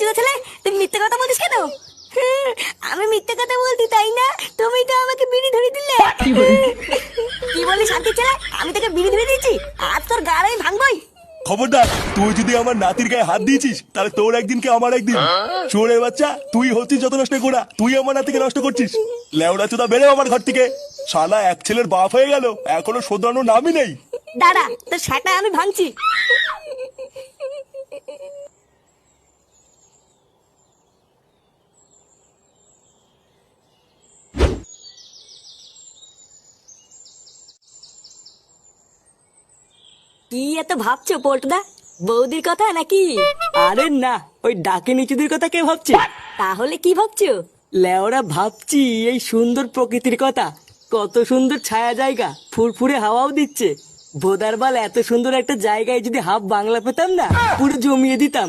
জুয়া ছেলে, তুমি মিথ্যে কথা বলছিস কেন? আমি মিথ্যে কথা বলছি তাই না? তুমি তো আমাকে বিড়ি ধরে দিলে। কি বলি শান্তি ছেলে, আমি তোকে বিড়ি ধরে দিয়েছি? আর তোর গাড়ি আমি ভাঙবই। খবরদার, তুই যদি আমার নাতির গায়ে হাত দিয়েছিস তাহলে তোর একদিন কি আমার একদিন। চোরের বাচ্চা, তুই হচ্ছিস যত নষ্ট করা, তুই আমার নাতিকে নষ্ট করছিস। লেওড়া চোদা, বেরো আমার ঘর থেকে। শালা এক ছেলের বাপ হয়ে গেল, এখনো শোধরানোর নামই নেই। দাঁড়া, তোর সেটা আমি ভাঙছি। কি এত ভাবছো পল্টুদা? বৌদির কথা নাকি? আরে না, ওই ডাকে নিচুদের কথা কে ভাবছে? তাহলে কি ভাবছো? লেওরা ভাবছি এই সুন্দর প্রকৃতির কথা। কত সুন্দর ছায়া জায়গা, ফুরফুরে হাওয়াও দিচ্ছে। ভোদার বাল, এত সুন্দর একটা জায়গায় যদি হাফ বাংলা পেতাম না, পুরো জমিয়ে দিতাম।